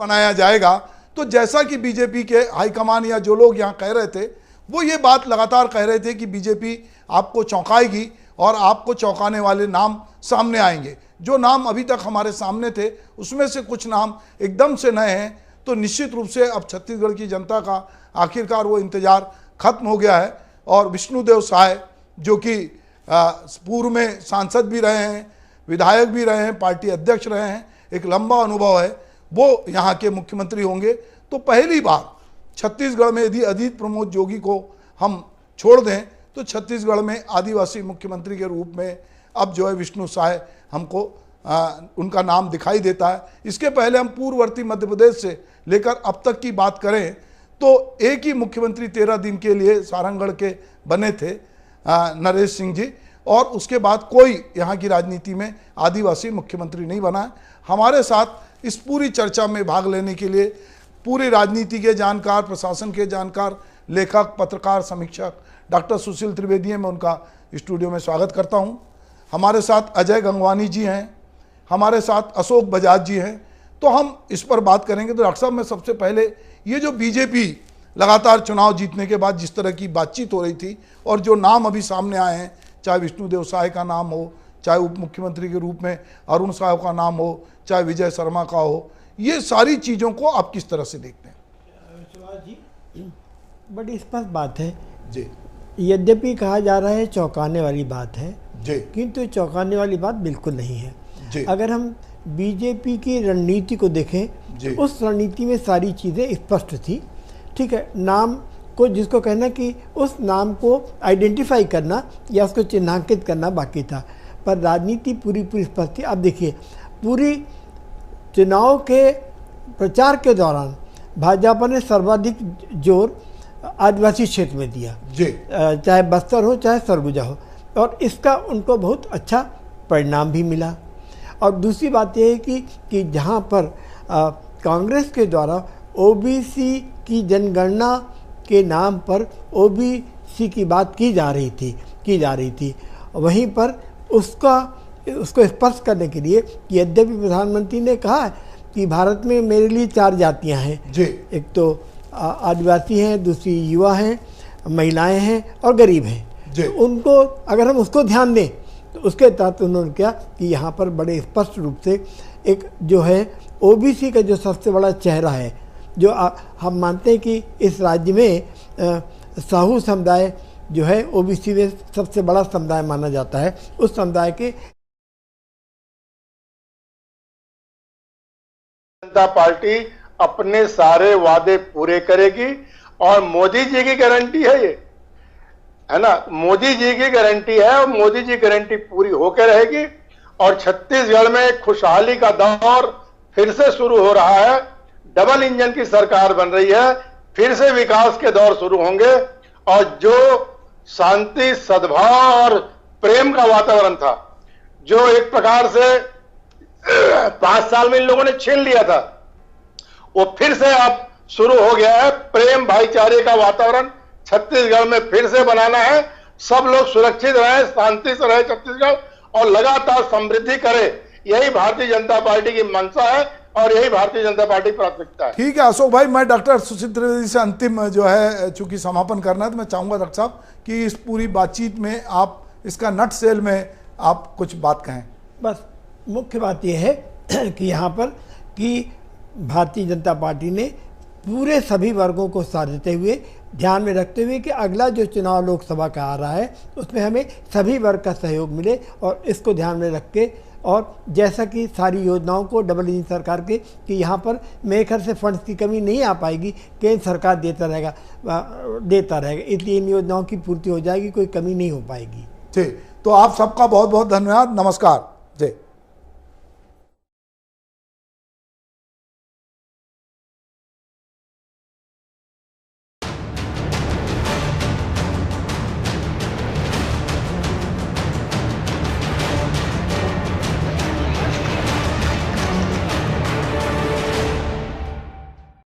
बनाया जाएगा। तो जैसा कि बीजेपी के हाईकमान या जो लोग यहाँ कह रहे थे, वो ये बात लगातार कह रहे थे कि बीजेपी आपको चौंकाएगी और आपको चौंकाने वाले नाम सामने आएंगे। जो नाम अभी तक हमारे सामने थे उसमें से कुछ नाम एकदम से नए हैं। तो निश्चित रूप से अब छत्तीसगढ़ की जनता का आखिरकार वो इंतजार खत्म हो गया है। और विष्णुदेव साय जो कि पूर्व में सांसद भी रहे हैं, विधायक भी रहे हैं, पार्टी अध्यक्ष रहे हैं, एक लंबा अनुभव है, वो यहाँ के मुख्यमंत्री होंगे। तो पहली बार छत्तीसगढ़ में यदि अजीत प्रमोद जोगी को हम छोड़ दें तो छत्तीसगढ़ में आदिवासी मुख्यमंत्री के रूप में अब जो है विष्णु साय हमको उनका नाम दिखाई देता है। इसके पहले हम पूर्ववर्ती मध्य प्रदेश से लेकर अब तक की बात करें तो एक ही मुख्यमंत्री 13 दिन के लिए सारंगढ़ के बने थे, नरेश सिंह जी, और उसके बाद कोई यहाँ की राजनीति में आदिवासी मुख्यमंत्री नहीं बना है। हमारे साथ इस पूरी चर्चा में भाग लेने के लिए पूरी राजनीति के जानकार, प्रशासन के जानकार, लेखक, पत्रकार, समीक्षक डॉक्टर सुशील त्रिवेदी हैं, मैं उनका स्टूडियो में स्वागत करता हूं। हमारे साथ अजय गंगवानी जी हैं, हमारे साथ अशोक बजाज जी हैं। तो हम इस पर बात करेंगे। तो डॉक्टर साहब, मैं सबसे पहले ये जो बीजेपी लगातार चुनाव जीतने के बाद जिस तरह की बातचीत हो रही थी और जो नाम अभी सामने आए हैं, चाहे विष्णुदेव साय का नाम हो, चाहे उप मुख्यमंत्री के रूप में अरुण साहब का नाम हो, चाहे विजय शर्मा का हो, ये सारी चीज़ों को आप किस तरह से देखते हैं? जी, बड़ी स्पष्ट बात है जी। यद्यपि कहा जा रहा है चौंकाने वाली बात है जी, किंतु चौंकाने वाली बात बिल्कुल नहीं है जी। अगर हम बीजेपी की रणनीति को देखें तो उस रणनीति में सारी चीज़ें स्पष्ट थी। ठीक है, नाम को जिसको कहना कि उस नाम को आइडेंटिफाई करना या उसको चिन्हांकित करना बाकी था, पर राजनीति पूरी स्पष्ट थी। अब देखिए, पूरी चुनाव के प्रचार के दौरान भाजपा ने सर्वाधिक जोर आदिवासी क्षेत्र में दिया, चाहे बस्तर हो चाहे सरगुजा हो, और इसका उनको बहुत अच्छा परिणाम भी मिला। और दूसरी बात यह है कि जहाँ पर कांग्रेस के द्वारा ओबीसी की जनगणना के नाम पर ओबीसी की बात की जा रही थी, वहीं पर उसको स्पष्ट करने के लिए यद्यपि प्रधानमंत्री ने कहा है कि भारत में मेरे लिए 4 जातियां हैं, एक तो आदिवासी हैं, दूसरी युवा हैं, महिलाएं हैं और गरीब हैं। तो उनको अगर हम उसको ध्यान दें तो उसके तहत उन्होंने क्या कि यहाँ पर बड़े स्पष्ट रूप से एक जो है ओबीसी का जो सबसे बड़ा चेहरा है, जो हम मानते हैं कि इस राज्य में साहू समुदाय जो है ओबीसी में सबसे बड़ा समुदाय माना जाता है, उस समुदाय के जनता पार्टी अपने सारे वादे पूरे करेगी और मोदी जी की गारंटी है, ये है ना, मोदी जी की गारंटी है और मोदी जी गारंटी पूरी होकर रहेगी। और छत्तीसगढ़ में खुशहाली का दौर फिर से शुरू हो रहा है, डबल इंजन की सरकार बन रही है, फिर से विकास के दौर शुरू होंगे। और जो शांति, सद्भाव और प्रेम का वातावरण था, जो एक प्रकार से 5 साल में इन लोगों ने छीन लिया था, वो फिर से अब शुरू हो गया है। प्रेम भाईचारे का वातावरण छत्तीसगढ़ में फिर से बनाना है। सब लोग सुरक्षित रहे, शांति से रहे छत्तीसगढ़ और लगातार समृद्धि करे, यही भारतीय जनता पार्टी की मंशा है और यही भारतीय जनता पार्टी की प्राथमिकता है। ठीक है अशोक भाई, मैं डॉक्टर सुशील त्रिवेदी से अंतिम जो है चूंकि समापन करना है, तो मैं चाहूंगा डॉक्टर साहब कि इस पूरी बातचीत में आप इसका नट सेल में आप कुछ बात कहें। बस मुख्य बात यह है कि यहाँ पर कि भारतीय जनता पार्टी ने पूरे सभी वर्गों को साथ देते हुए, ध्यान में रखते हुए कि अगला जो चुनाव लोकसभा का आ रहा है उसमें हमें सभी वर्ग का सहयोग मिले, और इसको ध्यान में रख के और जैसा कि सारी योजनाओं को डबल इंजन सरकार के कि यहाँ पर मेरे ख्याल से फंड्स की कमी नहीं आ पाएगी, केंद्र सरकार देता रहेगा, इसलिए इन योजनाओं की पूर्ति हो जाएगी, कोई कमी नहीं हो पाएगी। ठीक, तो आप सबका बहुत बहुत धन्यवाद, नमस्कार। जय।